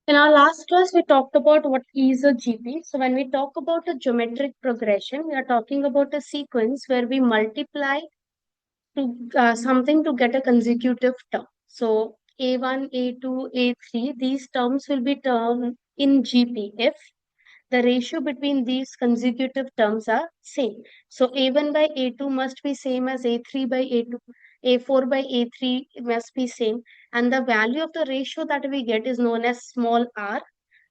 In our last class, we talked about what is a GP. So when we talk about a geometric progression, we are talking about a sequence where we multiply to something to get a consecutive term. So A1, A2, A3, these terms will be termed in GP if the ratio between these consecutive terms are same. So A1 by A2 must be same as A3 by A2. A4 by A3 must be same. And the value of the ratio that we get is known as small r,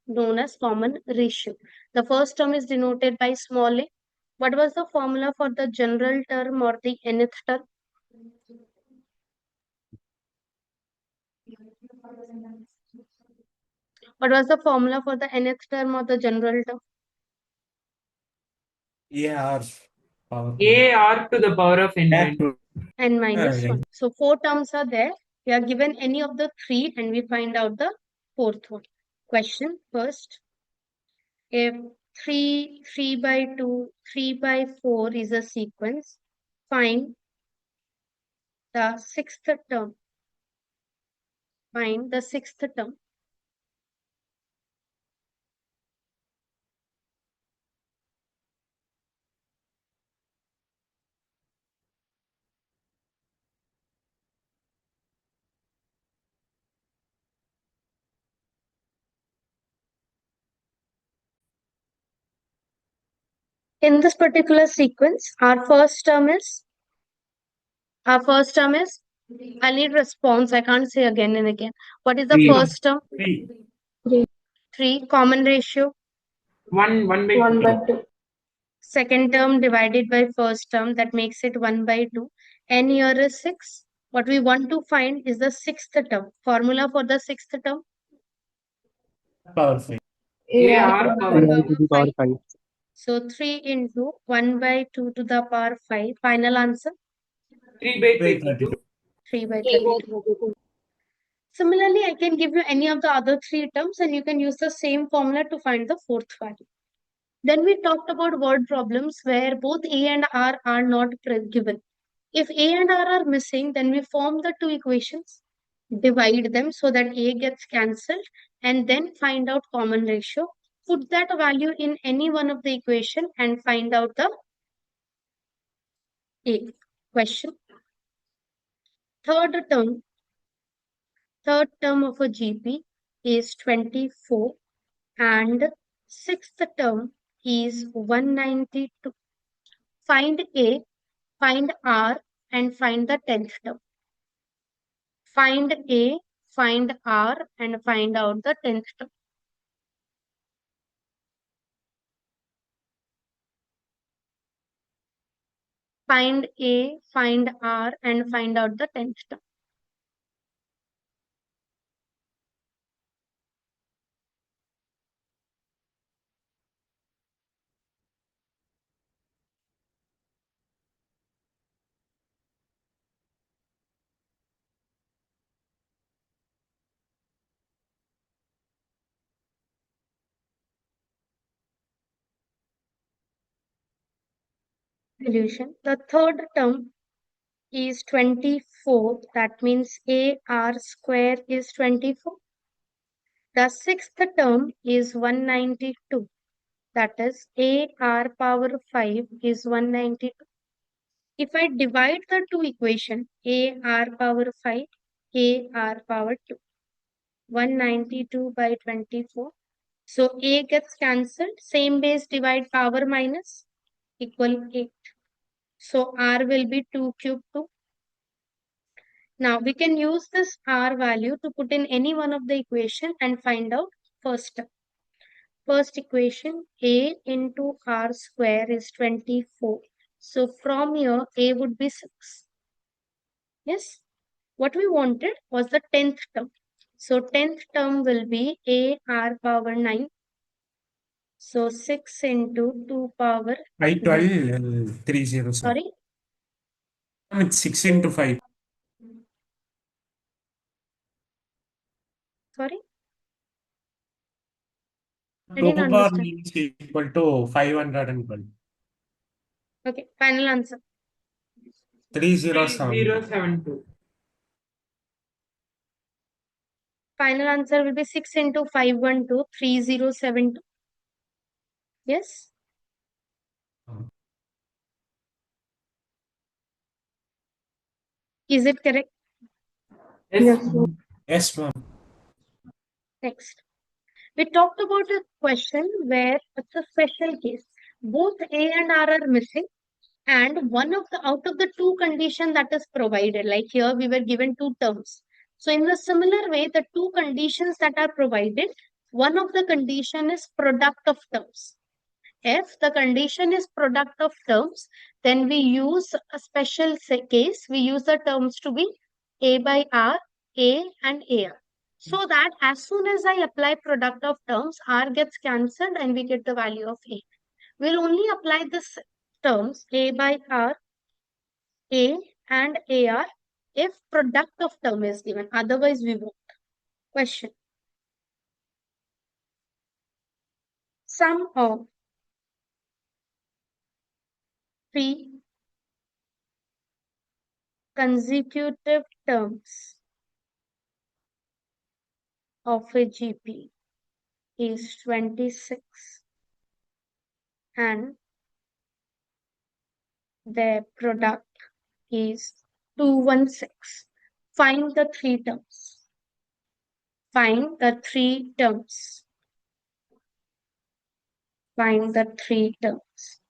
known as common ratio. The first term is denoted by small a. What was the formula for the general term or the nth term? What was the formula for the nth term or the general term? AR power AR to the power of n minus. N minus yeah. 1. So four terms are there. We are given any of the three and we find out the fourth one. Question first. If 3 by 2, 3 by 4 is a sequence, find the sixth term. Find the sixth term. In this particular sequence, our first term is, I need response. I can't say again and again. What is the Three. first term? 3. 3. Common ratio. 1 by 2. Second term divided by first term, that makes it 1 by 2. N here is 6. What we want to find is the sixth term. Formula for the sixth term. power 5. AR power Power 5. 5. So 3 into 1 by 2 to the power 5. Final answer 3 by 32. 32. 3 by 32. Similarly, I can give you any of the other three terms and you can use the same formula to find the fourth value. Then we talked about word problems where both A and R are not given. If A and R are missing, then we form the two equations, divide them so that A gets cancelled, and then find out common ratio. Put that value in any one of the equation and find out the A. Question. Third term of a GP is 24 and sixth term is 192. Find A, find R, and find the 10th term. Find A, find R, and find out the 10th term. Find A, find R, and find out the 10th term. Solution. The third term is 24. That means AR square is 24. The sixth term is 192. That is AR power 5 is 192. If I divide the two equation, AR power 5, AR power 2, 192 by 24. So A gets cancelled, same base divide power minus equal 8. So R will be 2 cube 2. Now we can use this R value to put in any one of the equation and find out first term. First equation, A into R square is 24. So from here, A would be 6. Yes. What we wanted was the 10th term. So 10th term will be A R power 9. So 6 into 2 power 512 30. sorry. It's 6 into 5. Sorry. I 2 didn't power understand. is equal to 512. Okay, final answer. 3072. 3072. Final answer will be 6 into 512, 3072. Yes? Is it correct? Yes. Yes, ma'am. Next. We talked about a question where it's a special case. Both A and R are missing, and one of the out of the two condition that is provided, like here we were given two terms. So in the similar way, the two conditions that are provided, one of the condition is product of terms. If the condition is product of terms, then we use a special case. We use the terms to be A by R, A and AR. So that as soon as I apply product of terms, R gets cancelled and we get the value of A. We'll only apply this terms A by R, A and AR if product of term is given. Otherwise, we won't. Question. Sum of three consecutive terms of a GP is 26 and their product is 216. Find the three terms. Find the three terms. Find the three terms.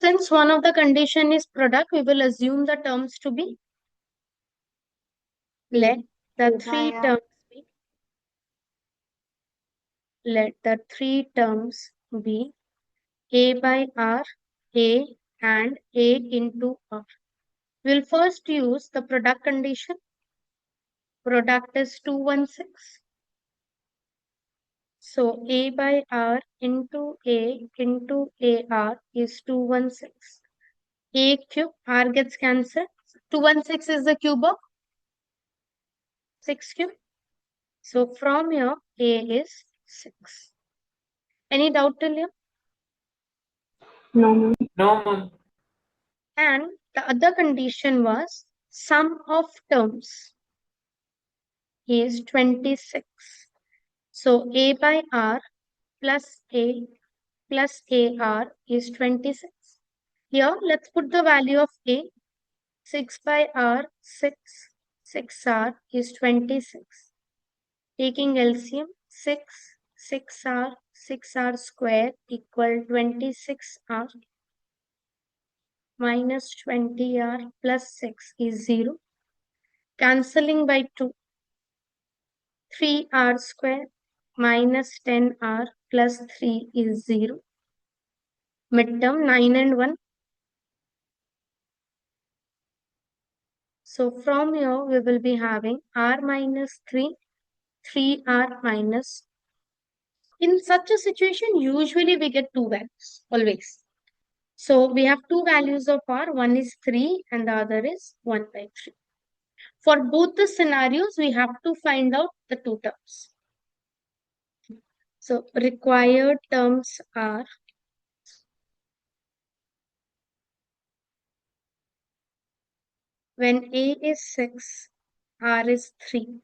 Since one of the condition is product, we will assume the terms to be. Let the three terms be. Let the three terms be A by R, A and A into R. We'll first use the product condition. Product is 216. So A by R into A into AR is 216. A cube, R gets cancelled. 216 is the cube of 6 cube. So from here, A is 6. Any doubt till here? No, ma'am. And the other condition was sum of terms is 26. So A by R plus A plus AR is 26. Here, let's put the value of A. 6 by R, 6. 6R is 26. Taking LCM, 6, 6R, 6R square equal 26R minus 20R plus 6 is 0. Cancelling by 2. 3R square minus 10R plus 3 is 0. Midterm 9 and 1. So from here we will be having R minus 3, 3R minus. In such a situation, usually we get two values, always. So we have two values of R, one is 3 and the other is 1 by 3. For both the scenarios, we have to find out the two terms. So required terms are when A is 6, R is 3,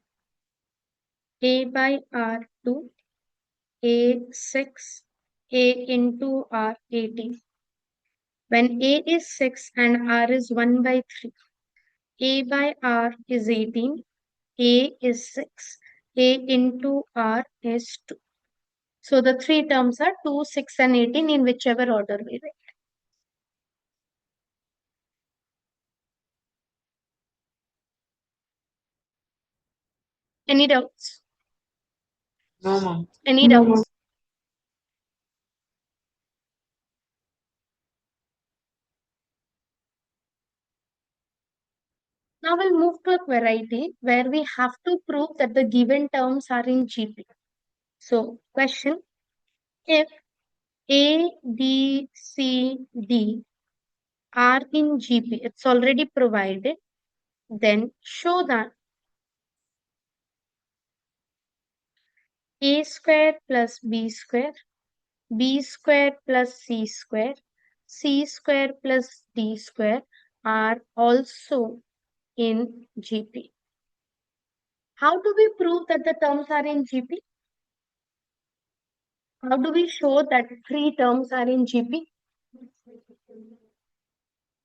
A by R 2, A 6, A into R 18. When A is 6 and R is 1 by 3, A by R is 18, A is 6, A into R is 2. So the three terms are 2, 6 and 18 in whichever order we write. Any doubts? No, ma'am. Any doubts? Now we'll move to a variety where we have to prove that the given terms are in GP. So question, if A, B, C, D are in GP, it's already provided, then show that A square plus B square B square plus C square, C square plus D square are also in GP. How do we prove that the terms are in GP? How do we show that three terms are in GP?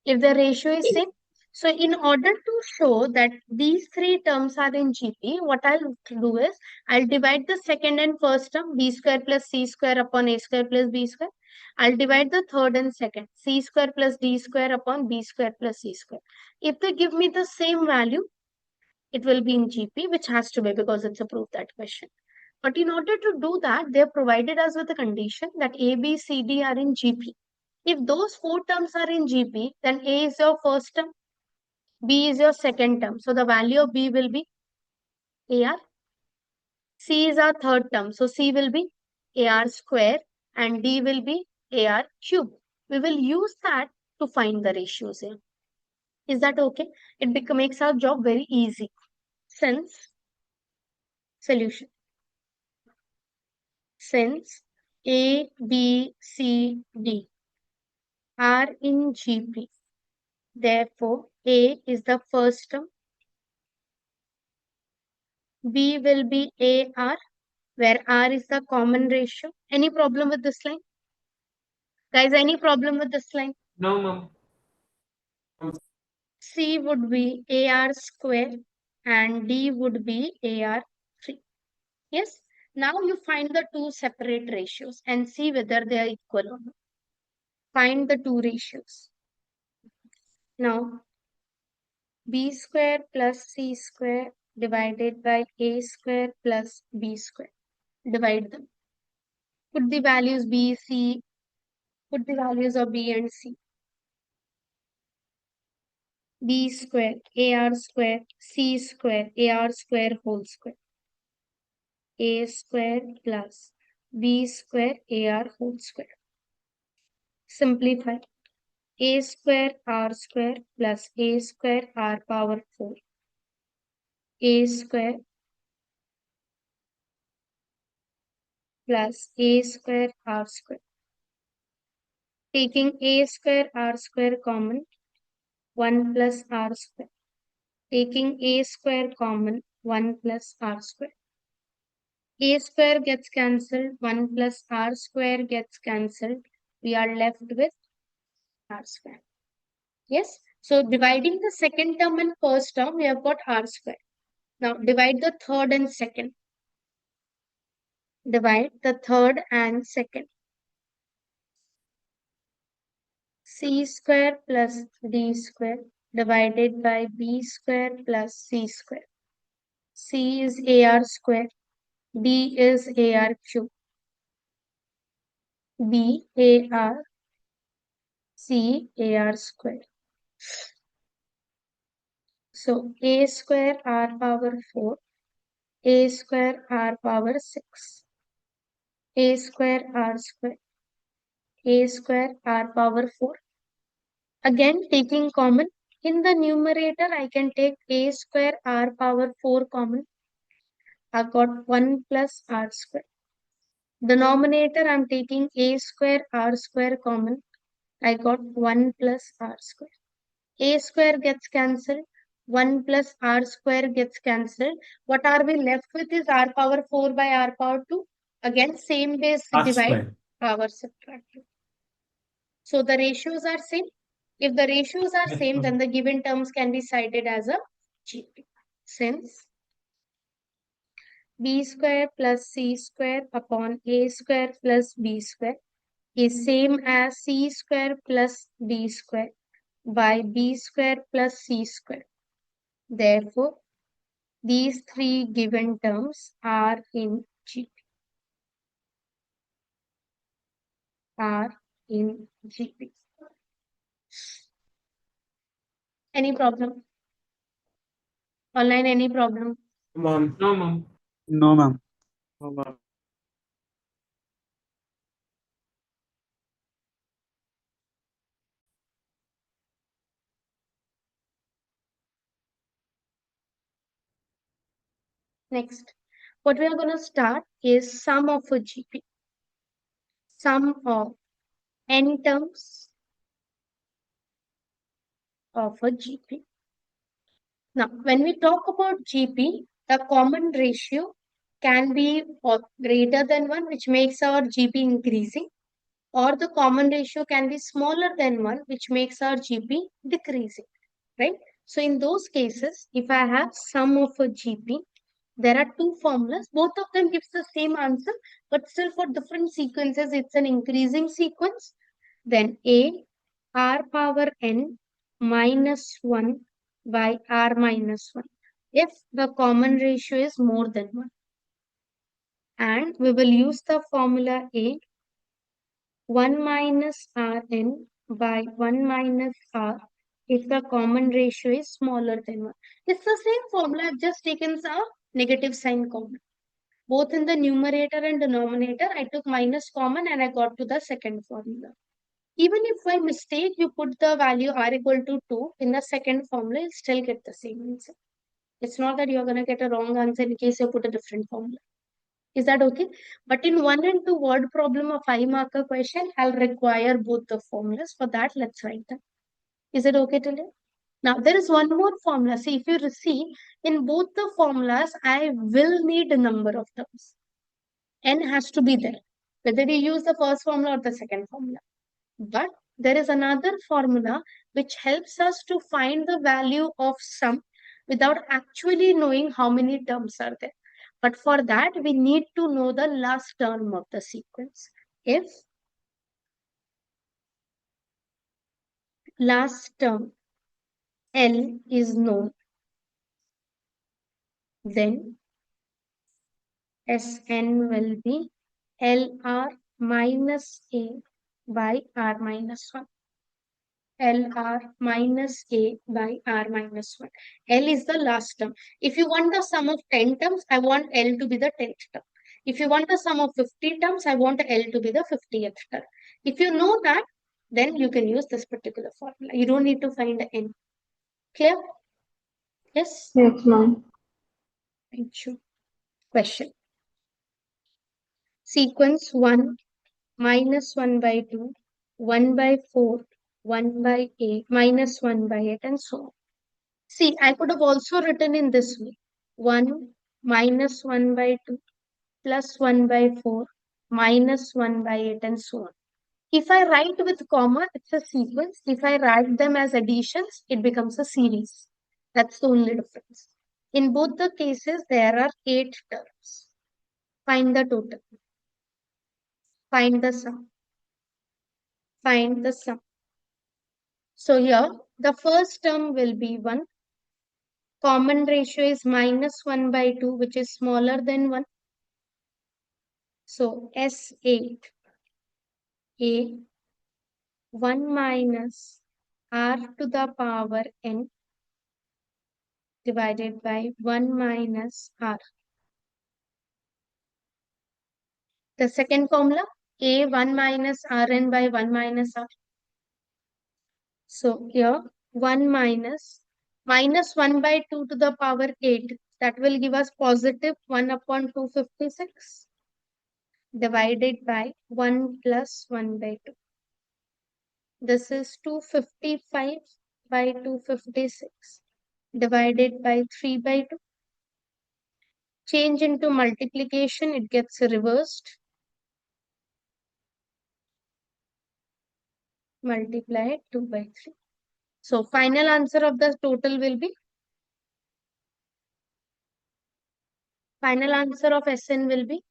If the ratio is same. So in order to show that these three terms are in GP, what I'll do is I'll divide the second and first term B square plus C square upon A square plus B square. I'll divide the third and second C square plus D square upon B square plus C square. If they give me the same value, it will be in GP, which has to be because it's a proof that question. But in order to do that, they have provided us with a condition that A, B, C, D are in GP. If those four terms are in GP, then A is your first term, B is your second term. So the value of B will be AR. C is our third term. So C will be AR square and D will be AR cube. We will use that to find the ratios here. Is that okay? It makes our job very easy. Since solution. Since A, B, C, D are in GP, therefore A is the first term, B will be AR, where R is the common ratio. Any problem with this line? Guys, any problem with this line? No, ma'am. C would be AR square and D would be AR3. Yes? Now you find the two separate ratios and see whether they are equal or not. Find the two ratios. Now, B square plus C square divided by A square plus B square. Divide them. Put the values B, C, put the values of B and C. B square, AR square, C square, AR square whole square. A square plus B square, AR whole square. Simplify. A square R square plus A square R power 4. A square plus A square R square. Taking A square R square common, 1 plus R square. Taking A square common, 1 plus R square. A square gets cancelled, 1 plus R square gets cancelled. We are left with R square. Yes? So dividing the second term and first term, we have got R square. Now divide the third and second. Divide the third and second. C square plus D square divided by B square plus C square. C is AR square. D is AR cube. B AR C AR square. So A square R power 4, A square R power 6, A square R square, A square R power 4. Again taking common, in the numerator I can take A square R power 4 common. I got 1 plus R square. Denominator I'm taking A square R square common. I got 1 plus R square. A square gets cancelled. 1 plus R square gets cancelled. What are we left with is R power 4 by R power 2. Again, same base R divide, square. power subtract. So the ratios are same. If the ratios are Yes, same, ma'am. then the given terms can be cited as a GP. Since B square plus C square upon A square plus B square is same as C square plus D square by B square plus C square. Therefore, these three given terms are in GP. Are in GP. Any problem? Online, any problem? Come on. No, ma'am. No, ma'am. Come on. Next, what we are going to start is sum of a GP. sum of n terms of a GP. Now, when we talk about GP, the common ratio can be greater than 1, which makes our GP increasing, or the common ratio can be smaller than 1, which makes our GP decreasing, right? So in those cases, if I have sum of a GP, there are two formulas. Both of them gives the same answer, but still for different sequences, it's an increasing sequence. Then A r power n minus 1 by r minus 1 if the common ratio is more than 1. And we will use the formula A 1 minus Rn by 1 minus R if the common ratio is smaller than 1. It's the same formula, I've just taken some negative sign common. Both in the numerator and denominator, I took minus common and I got to the second formula. Even if by mistake you put the value R equal to 2 in the second formula, you'll still get the same answer. It's not that you're going to get a wrong answer in case you put a different formula. Is that okay? But in 1 and 2 word problem, a 5-marker question, I'll require both the formulas. For that, let's write them. Is it okay till here? Now, there is one more formula. See, if you see, in both the formulas, I will need a number of terms. N has to be there, whether you use the first formula or the second formula. But there is another formula which helps us to find the value of sum without actually knowing how many terms are there. But for that, we need to know the last term of the sequence. If last term L is known, then Sn will be Lr minus A by R minus 1. Lr minus A by R minus 1. L is the last term. If you want the sum of 10 terms, I want L to be the 10th term. If you want the sum of 50 terms, I want L to be the 50th term. If you know that, then you can use this particular formula. You don't need to find the N. Clear? Yes? Yes, ma'am. Thank you. Question. Sequence 1, minus 1 by 2, 1 by 4, 1 by 8, minus 1 by 8, and so on. See, I could have also written in this way. 1 minus 1 by 2 plus 1 by 4 minus 1 by 8 and so on. If I write with comma, it's a sequence. If I write them as additions, it becomes a series. That's the only difference. In both the cases, there are 8 terms. Find the total. Find the sum. Find the sum. So here, the first term will be 1. Common ratio is minus 1 by 2, which is smaller than 1. So S8 A 1 minus R to the power N divided by 1 minus R. The second formula, A 1 minus Rn by 1 minus R. So here 1 minus 1 by 2 to the power 8. That will give us positive 1 upon 256 divided by 1 plus 1 by 2. This is 255 by 256 divided by 3 by 2. Change into multiplication, it gets reversed. Multiply 2 by 3. So final answer of the total will be, final answer of Sn will be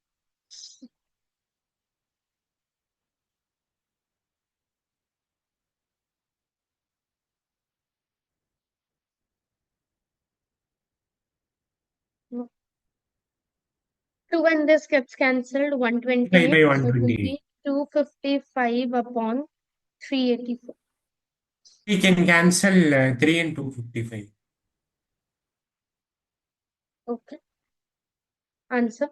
no. 2 and this gets cancelled, 5 128. by So it will 128. be 255 upon 384. We can cancel 3 and 255. Okay. Answer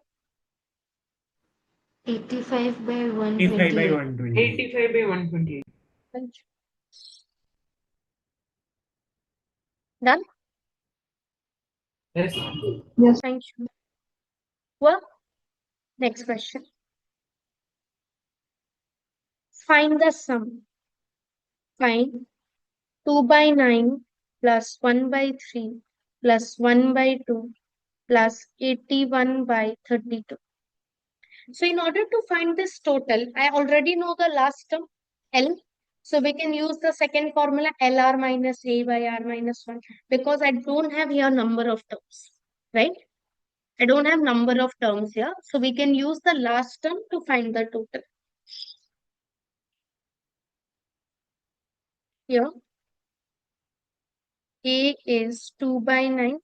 85 by 85 by 128. 128. 85 by 128. Thank you. Done? Yes. Yes. Thank you. Well, next question. Find the sum. Find 2 by 9 plus 1 by 3 plus 1 by 2 plus 81 by 32. So in order to find this total, I already know the last term, L. So we can use the second formula, LR minus A by R minus 1, because I don't have here number of terms, right? I don't have number of terms here. So we can use the last term to find the total. Here, A is 2 by 9,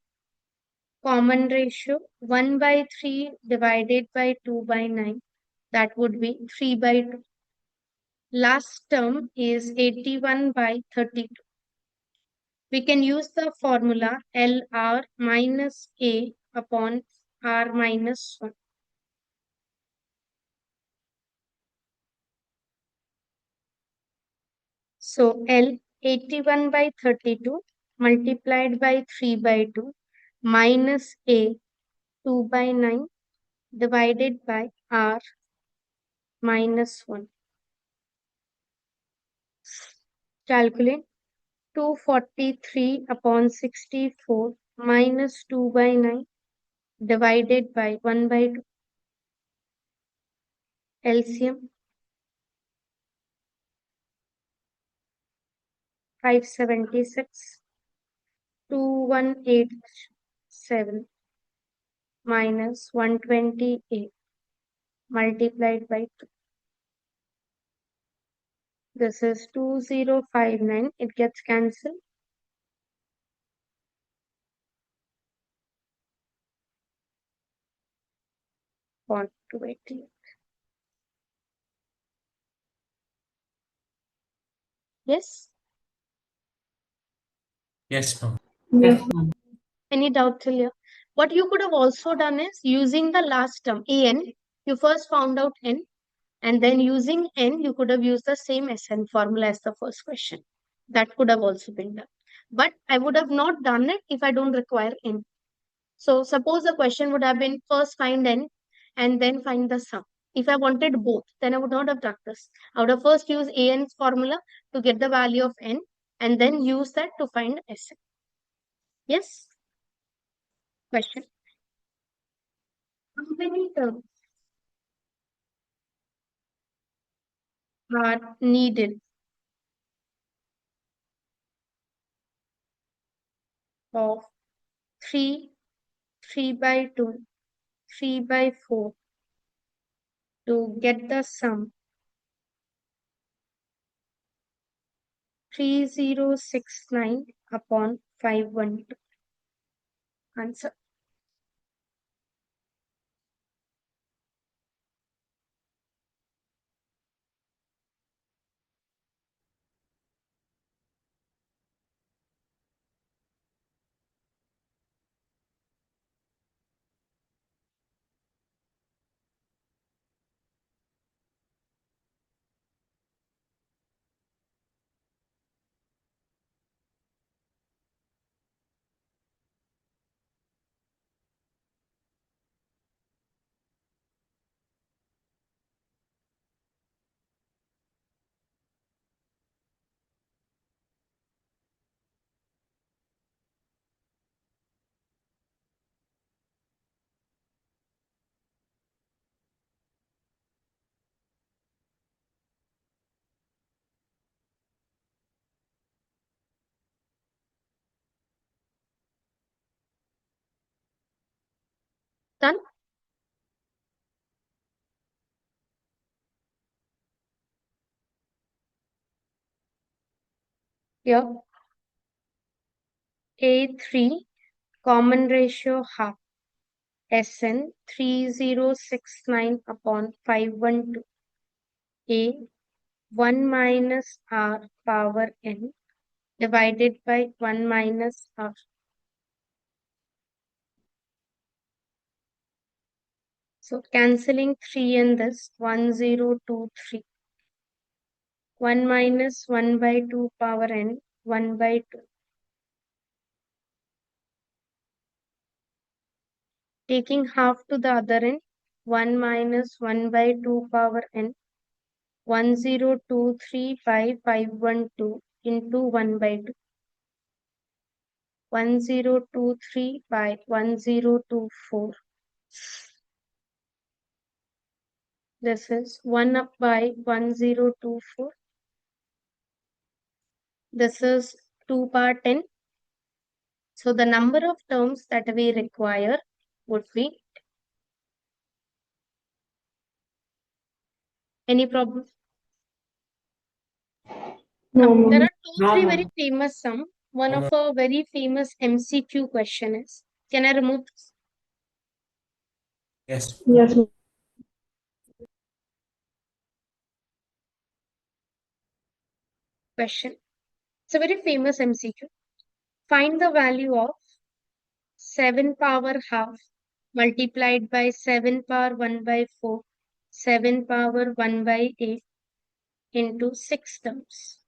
common ratio 1 by 3 divided by 2 by 9. That would be 3 by 2. Last term is 81 by 32. We can use the formula LR minus A upon R minus 1. So L 81 by 32 multiplied by 3 by 2 minus A 2 by 9 divided by R minus 1. Calculate 243 upon 64 minus 2 by 9 divided by 1 by 2. LCM 576 2187 minus 128 multiplied by 2. This is 2059. It gets cancelled. 280. Yes? Yes, ma'am. Yes, ma'am. Any doubt till here? What you could have also done is using the last term, an, you first found out n, and then using n, you could have used the same SN formula as the first question. That could have also been done. But I would have not done it if I don't require n. So suppose the question would have been first find n and then find the sum. If I wanted both, then I would not have done this. I would have first used an's formula to get the value of n and then use that to find Sn. Yes? Question. How many terms are needed of 3, 3 by 2, 3 by 4 to get the sum 3069 upon 512? Answer. Done? Here, A3 common ratio half. Sn 3069 upon 512. A 1 minus R power n divided by 1 minus R. So cancelling 3 in this 1023. 1 minus 1 by 2 power n 1 by 2. Taking half to the other end 1 minus 1 by 2 power n 1023 by 512 into 1 by 2. 1023 by 1024. This is 1 up by 1024. This is 2 power 10. So the number of terms that we require would be, any problem? No, There ma'am. are three very famous sum. One of a very famous MCQ question is, can I remove this Yes. Yes, ma'am. question? It's a very famous MCQ. Find the value of 7 power half multiplied by 7 power 1 by 4, 7 power 1 by 8 into 6 terms.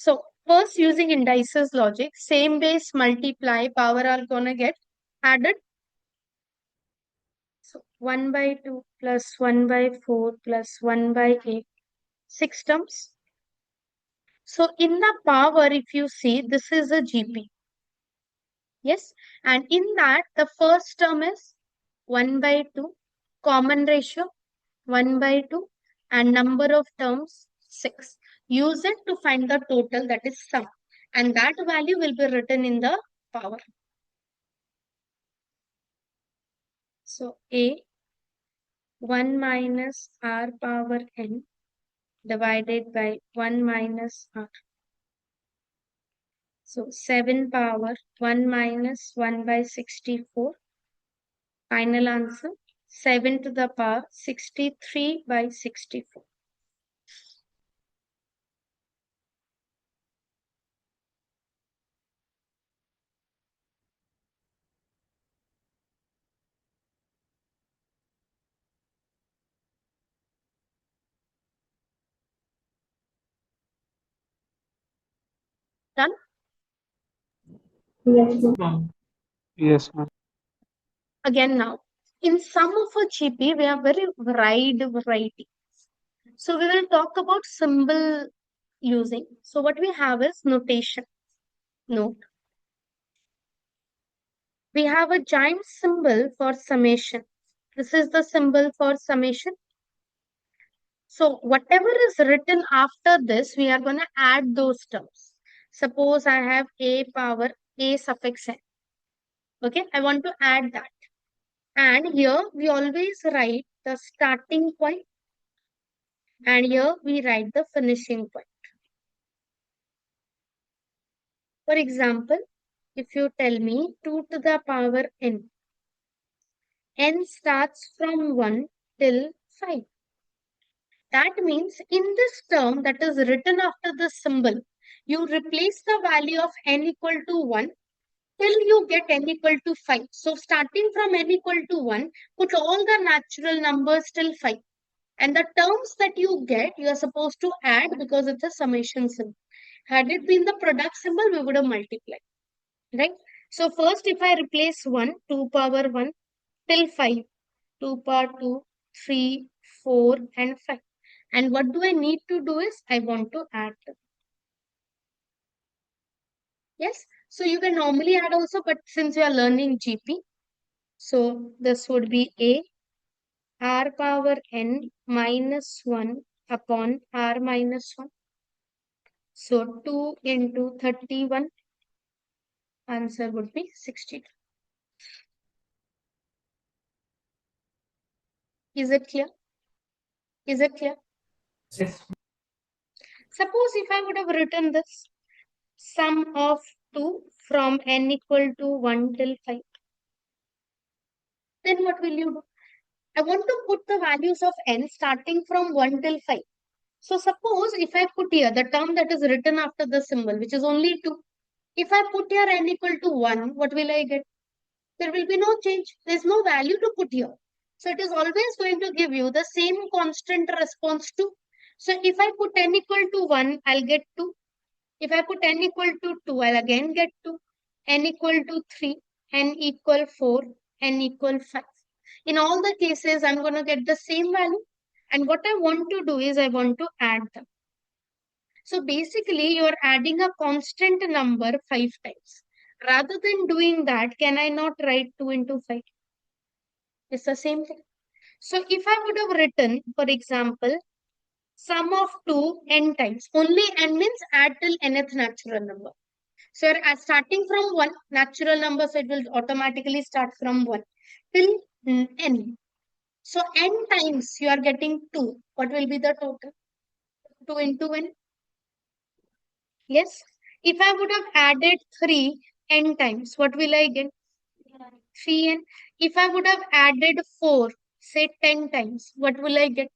So first, using indices logic, same base multiply power are gonna get added. So 1 by 2 plus 1 by 4 plus 1 by 8, 6 terms. So in the power, if you see, this is a GP. Yes, and in that, the first term is 1 by 2, common ratio 1 by 2, and number of terms 6. Use it to find the total, that is sum. And that value will be written in the power. So A 1 minus r power n divided by 1 minus r. So 7 power 1 minus 1 by 64. Final answer 7 to the power 63 by 64. Done? Yes, ma'am. Yes, ma'am. Again now, in some of our GP, we have very variety. So we will talk about symbol using. So what we have is notation. Note. We have a giant symbol for summation. This is the symbol for summation. So whatever is written after this, we are going to add those terms. Suppose I have a power a suffix n. Okay, I want to add that. And here we always write the starting point, and here we write the finishing point. For example, if you tell me 2 to the power n starts from 1 till 5. That means in this term that is written after the symbol, you replace the value of n equal to 1 till you get n equal to 5. So starting from n equal to 1, put all the natural numbers till 5. And the terms that you get, you are supposed to add because it's a summation symbol. Had it been the product symbol, we would have multiplied. Right? So first, if I replace 1, 2 power 1 till 5, 2 power 2, 3, 4, and 5. And what do I need to do is, I want to add them. Yes? So you can normally add also, but since you are learning GP, so this would be A r power n minus 1 upon r minus 1. So 2 into 31, answer would be 62. Is it clear? Is it clear? Yes. Suppose if I would have written this sum of 2 from n equal to 1 till 5, then what will you do? I want to put the values of n starting from 1 till 5. So suppose if I put here the term that is written after the symbol, which is only 2, if I put here n equal to 1, what will I get? There will be no change. There's no value to put here. So it is always going to give you the same constant response to. So if I put n equal to 1, I'll get 2. If I put n equal to 2, I'll again get 2. N equal to 3, n equal 4, n equal 5. In all the cases, I'm going to get the same value. And what I want to do is I want to add them. So basically, you're adding a constant number 5 times. Rather than doing that, can I not write 2 into 5? It's the same thing. So if I would have written, for example, sum of 2 n times, only n means add till nth natural number. So you're starting from 1 natural number, so it will automatically start from 1 till n. So n times you are getting 2. What will be the total? 2 into n. Yes. If I would have added 3 n times, what will I get? 3n. If I would have added 4, say 10 times, what will I get?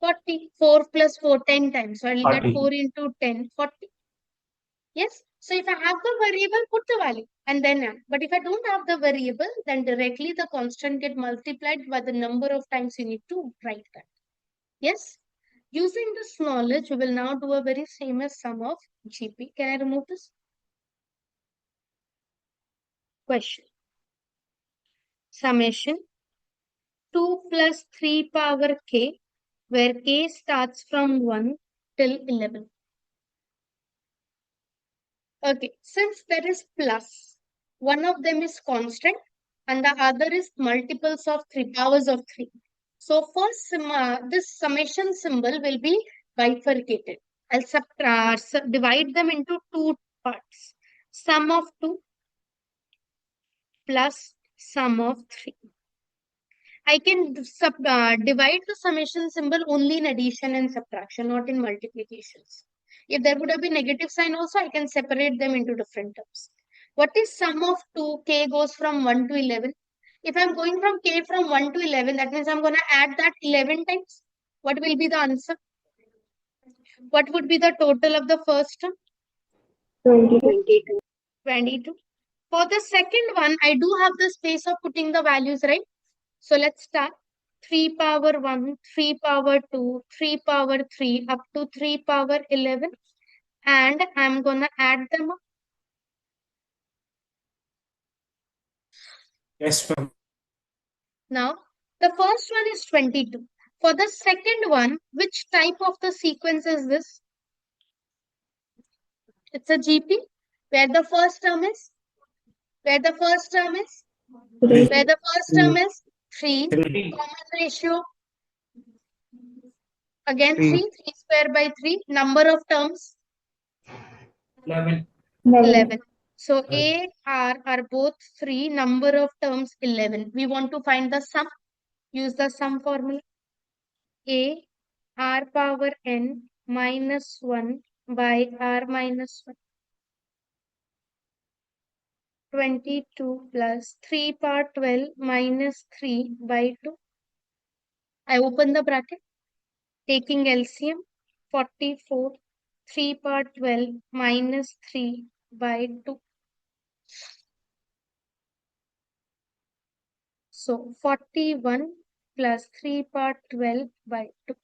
40. 4 plus 4, 10 times. So I will get 40. 4 into 10, 40. Yes. So if I have the variable, put the value and then add. But if I don't have the variable, then directly the constant get multiplied by the number of times you need to write that. Yes. Using this knowledge, we will now do a very famous sum of GP. Can I remove this? Question. Summation 2 plus 3 power k, where k starts from 1 till 11. Okay, since there is plus, one of them is constant and the other is multiples of 3, powers of 3. So first, this summation symbol will be bifurcated. I'll divide them into two parts. Sum of 2 plus sum of 3. I can divide the summation symbol only in addition and subtraction, not in multiplications. If there would have been negative sign also, I can separate them into different terms. What is sum of 2? K goes from 1 to 11. If I'm going from K from 1 to 11, that means I'm going to add that 11 times. What will be the answer? What would be the total of the first term? 22. 22. For the second one, I do have the space of putting the values, right? So let's start. 3 power 1, 3 power 2, 3 power 3, up to 3 power 11. And I'm going to add them up. Yes, ma'am. Now, the first one is 22. For the second one, which type of the sequence is this? It's a GP. Where the first term is? Where the first term is? Three. Where the first term is? 3. 3. Common ratio. Again, 3. 3. 3 square by 3. Number of terms? 11. 11. So A, R are both 3. Number of terms 11. We want to find the sum. Use the sum formula. A, R power n minus 1 by R minus 1. 22 plus 3 power 12 minus 3 by 2. I open the bracket. Taking LCM, 44, 3 power 12 minus 3 by 2. So 41 plus 3 power 12 by 2.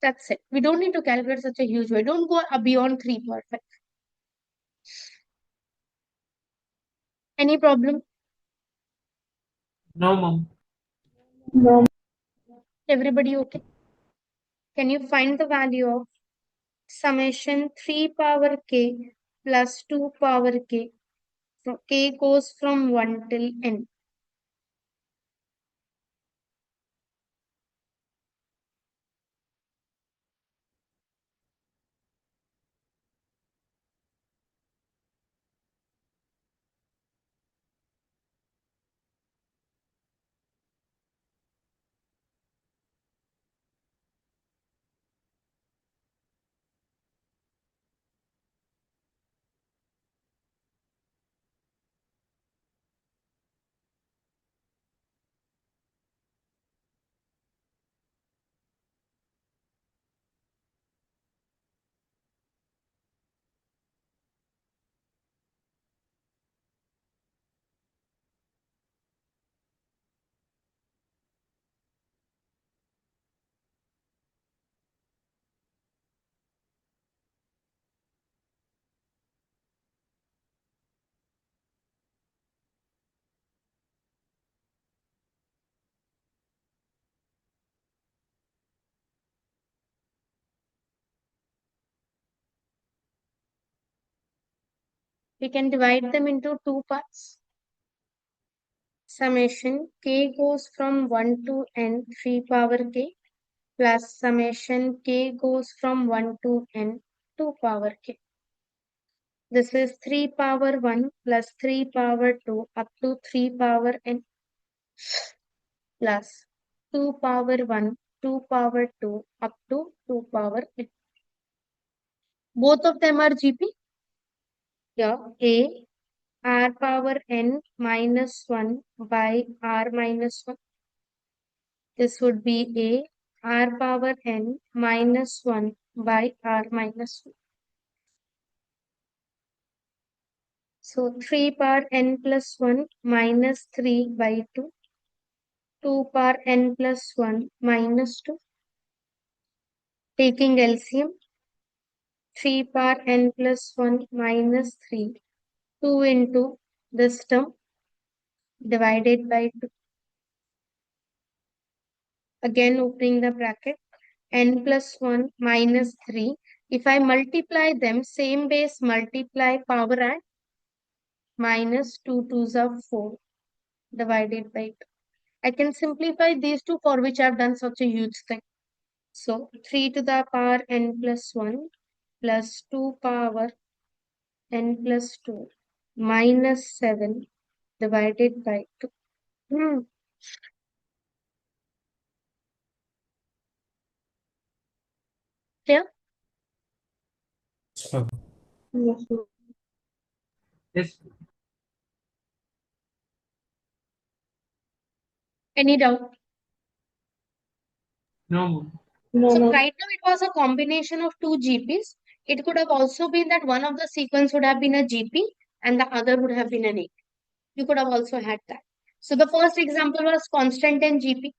That's it. We don't need to calculate such a huge way. Don't go beyond 3 power 5. Any problem? No, mom. Everybody okay? Can you find the value of summation 3 power k plus 2 power k? So k goes from 1 till n. We can divide them into two parts. Summation k goes from 1 to n 3 power k plus summation k goes from 1 to n 2 power k. This is 3 power 1 plus 3 power 2 up to 3 power n plus 2 power 1, 2 power 2 up to 2 power n. Both of them are GP. Here A r power n minus 1 by r minus 1. This would be A r power n minus 1 by r minus 1. So 3 power n plus 1 minus 3 by 2. 2 power n plus 1 minus 2. Taking LCM, 3 power n plus 1 minus 3. 2 into this term divided by 2. Again opening the bracket. N plus 1 minus 3. If I multiply them, same base multiply power add, minus 2 twos are 4 divided by 2. I can simplify these two, for which I've done such a huge thing. So 3 to the power n plus 1 plus 2 power n plus 2 minus 7 divided by 2. Clear? So, Yes, ma'am. yes. Any doubt? No. No, So ma'am. right now it was a combination of two GPs. It could have also been that one of the sequence would have been a GP and the other would have been an AP. You could have also had that. So the first example was constant and GP.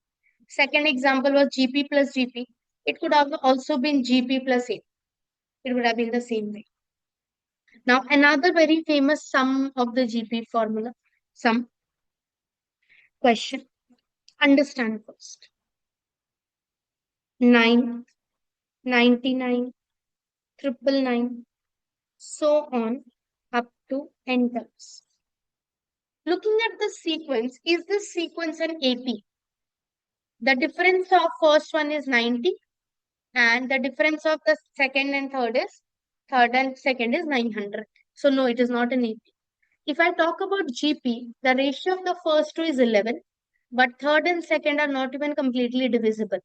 Second example was GP plus GP. It could have also been GP plus AP. It would have been the same way. Now another very famous sum of the GP formula. Sum question. Understand first. 9, 99, 999, so on up to n terms. Looking at the sequence, is this sequence an AP? The difference of first one is 90 and the difference of the second and third and second is 900. So no, it is not an AP. If I talk about GP, the ratio of the first two is 11, but third and second are not even completely divisible.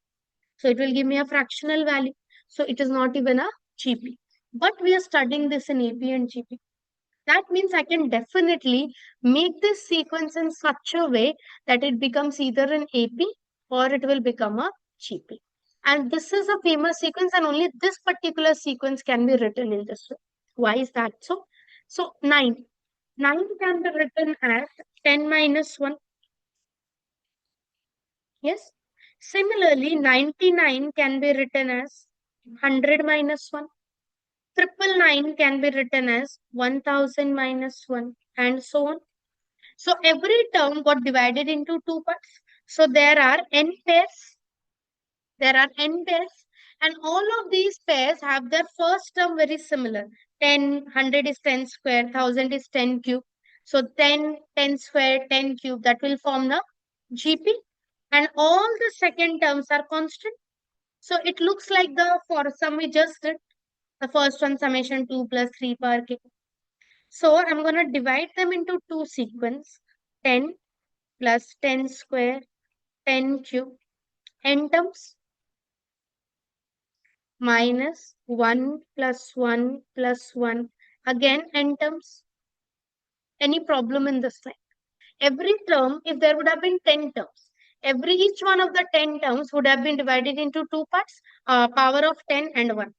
So it will give me a fractional value. So it is not even a GP. But we are studying this in AP and GP. That means I can definitely make this sequence in such a way that it becomes either an AP or it will become a GP. And this is a famous sequence, and only this particular sequence can be written in this way. Why is that so? So 9. 9 can be written as 10 minus 1. Yes. Similarly, 99 can be written as 100 minus 1. 999 can be written as 1000 minus 1 and so on. So every term got divided into two parts. So there are n pairs. There are n pairs. And all of these pairs have their first term very similar. 10, 100 is 10 square, 1000 is 10 cube. So 10, 10 square, 10 cube, that will form the GP. And all the second terms are constant. So it looks like the for sum we just did. The first one summation 2 plus 3 power k. So I'm going to divide them into two sequence. 10 plus 10 square, 10 cube, n terms, minus 1 plus 1 plus 1, again n terms. Any problem in this line? Every term, if there would have been 10 terms, each one of the 10 terms would have been divided into two parts, power of 10 and 1.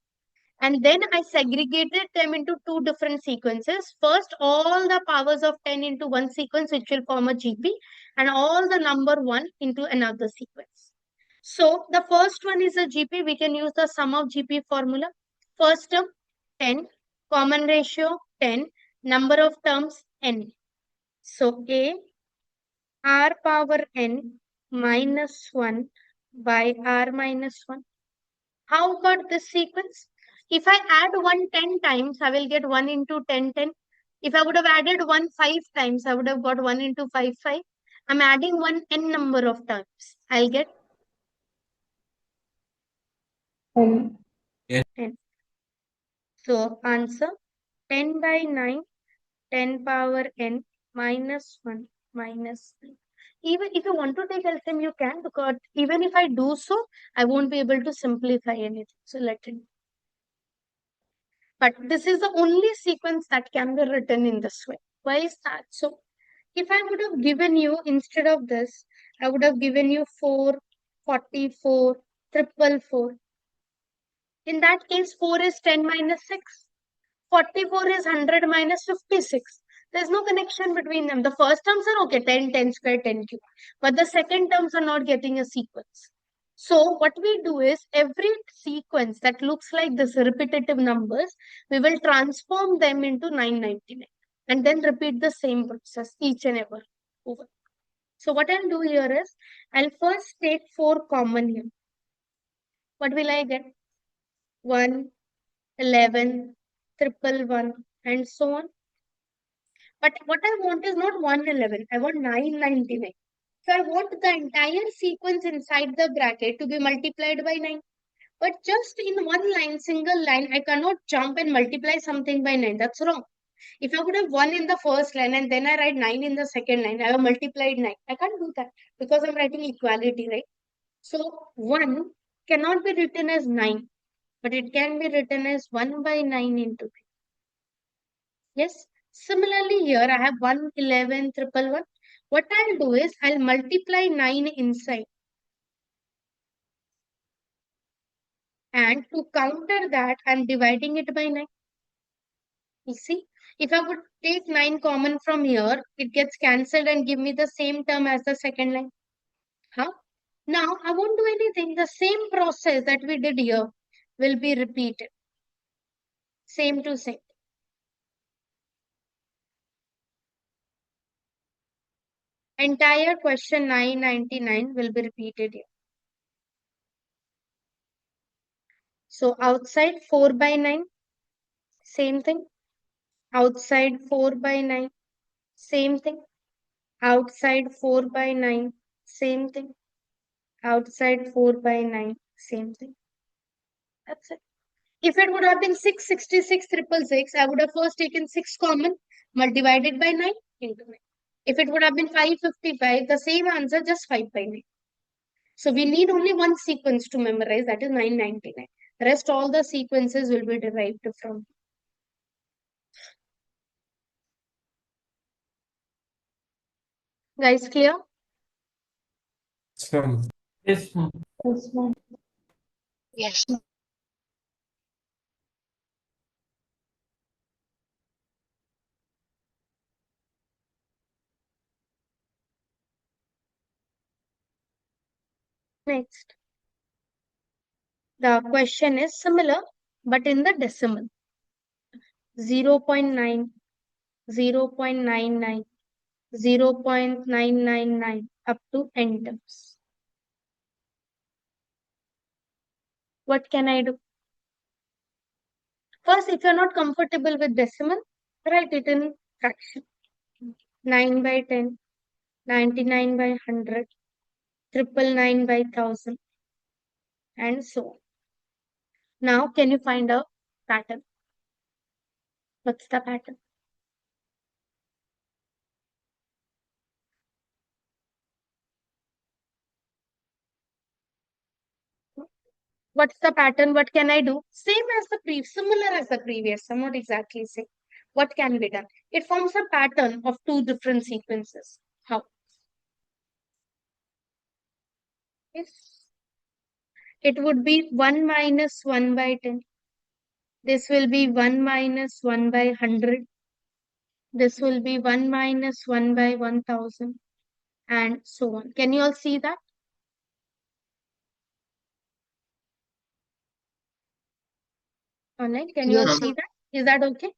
And then I segregated them into two different sequences. First, all the powers of 10 into one sequence, which will form a GP, and all the number 1 into another sequence. So the first one is a GP. We can use the sum of GP formula. First term, 10. Common ratio, 10. Number of terms, n. So A, r power n minus 1 by r minus 1. How about this sequence? If I add 1 10 times, I will get 1 into 10 10. If I would have added 1 5 times, I would have got 1 into 5, 5. I'm adding 1 n number of times. I'll get 10. 10. So answer 10 by 9, 10 power n minus 1 minus 3. Even if you want to take LCM, you can, because even if I do so, I won't be able to simplify anything. So let it. But this is the only sequence that can be written in this way. Why is that? So if I would have given you, instead of this, I would have given you 4, 44, 444. In that case, 4 is 10 minus 6. 44 is 100 minus 56. There's no connection between them. The first terms are okay, 10, 10 square, 10 cube. But the second terms are not getting a sequence. So what we do is, every sequence that looks like this repetitive numbers, we will transform them into 999 and then repeat the same process each and every over. So what I'll do here is, I'll first take 4 common here. What will I get? 1, 11, 111, and so on. But what I want is not 111, I want 999. So I want the entire sequence inside the bracket to be multiplied by 9. But just in one line, single line, I cannot jump and multiply something by 9. That's wrong. If I would have 1 in the first line and then I write 9 in the second line, I have multiplied 9. I can't do that because I'm writing equality, right? So 1 cannot be written as 9, but it can be written as 1 by 9 into 3. Yes. Similarly, here I have 111, 111. What I'll do is, I'll multiply 9 inside. And to counter that, I'm dividing it by 9. You see, if I would take 9 common from here, it gets cancelled and give me the same term as the second line. Huh? Now, I won't do anything. The same process that we did here will be repeated. Same to same. Entire question 999 will be repeated here. So outside 4 by 9, same thing. Outside 4 by 9, same thing. Outside 4 by 9, same thing. Outside 4 by 9, same thing. That's it. If it would have been 666, 666, I would have first taken 6 common, multiplied by 9 into 9. If it would have been 555, the same answer, just 5 by 9. So we need only one sequence to memorize, that is 999. The rest, all the sequences will be derived from. Guys, clear? Yes, ma'am. Yes, ma'am. Yes, ma'am. Yes. Next. The question is similar, but in the decimal. 0.9, 0.99, 0.999 up to n terms. What can I do? First, if you're not comfortable with decimal, write it in fraction. 9 by 10, 99 by 100, 999 by 1000, and so on. Now, can you find a pattern? What's the pattern? What's the pattern? What can I do? Same as the previous, similar as the previous, I'm not exactly same. What can be done? It forms a pattern of 2 different sequences. How? Yes. It would be 1 minus 1 by 10. This will be 1 minus 1 by 100. This will be 1 minus 1 by 1000, and so on. Can you all see that? Alright, can you all Yes. see that? Is that okay?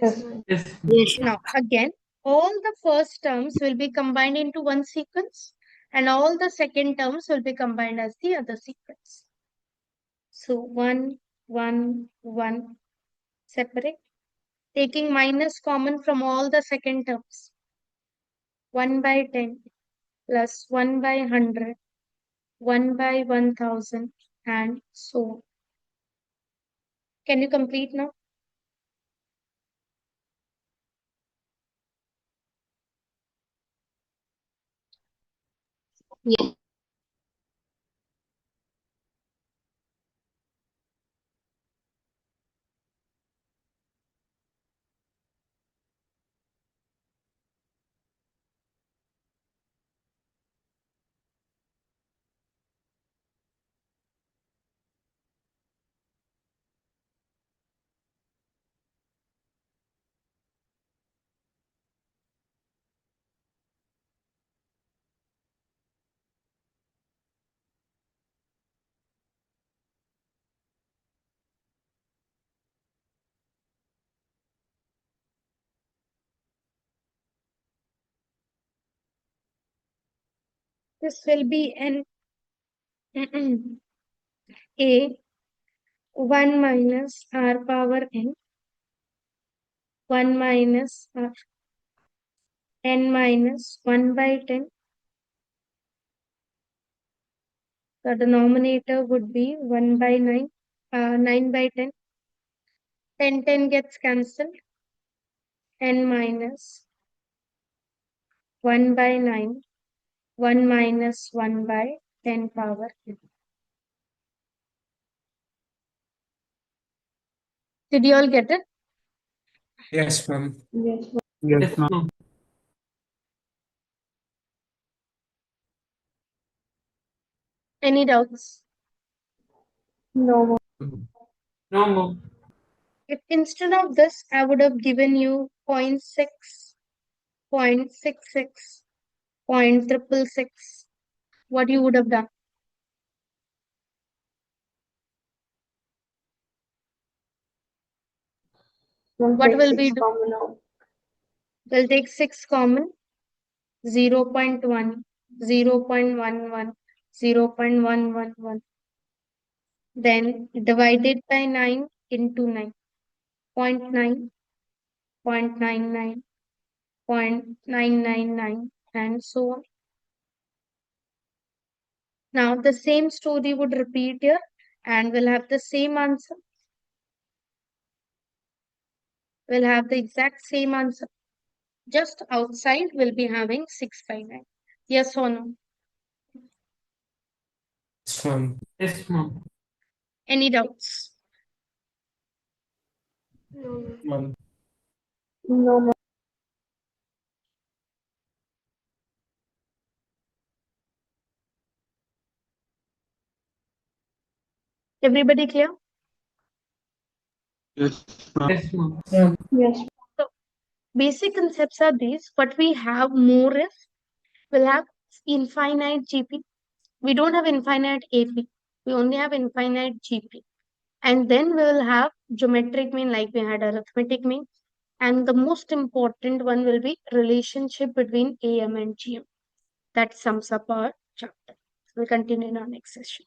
Yes. Yes. Yes. Now, again, all the first terms will be combined into one sequence, and all the second terms will be combined as the other sequence. So 1, 1, 1, separate. taking minus common from all the second terms. 1 by 10 plus 1 by 100, 1 by 1000, and so on. Can you complete now? Yes. This will be an a 1 minus r power n, 1 minus r, n minus 1 by 10. The denominator would be 1 by 9, 9 by 10. 10 gets cancelled. N minus 1 by 9, 1 minus 1 by 10 power n. Did you all get it? Yes, ma'am. Yes, ma'am. Yes, ma'am. Any doubts? No, ma'am. no, ma'am. If instead of this, I would have given you 0.6, 0.66, 0.666, what you would have done? We'll What take will we 6 do? common out. We'll take 6 common, 0 0.1, 0 0.11, 0 0.111. Then divided by 9 into 9, 0.9, 0.99, 0.999, and so on. Now the same story would repeat here and we'll have the same answer. We'll have the exact same answer. Just outside we'll be having 659. Yes or no? Yes, ma'am. Yes, ma'am. Any doubts? Ma'am. No, ma'am. Everybody clear? Yes, ma'am. Ma'am. Yes, So basic concepts are these. What we have more is we'll have infinite GP. We don't have infinite AP. We only have infinite GP. And then we will have geometric mean like we had arithmetic mean. And the most important one will be relationship between AM and GM. That sums up our chapter. We'll continue in our next session.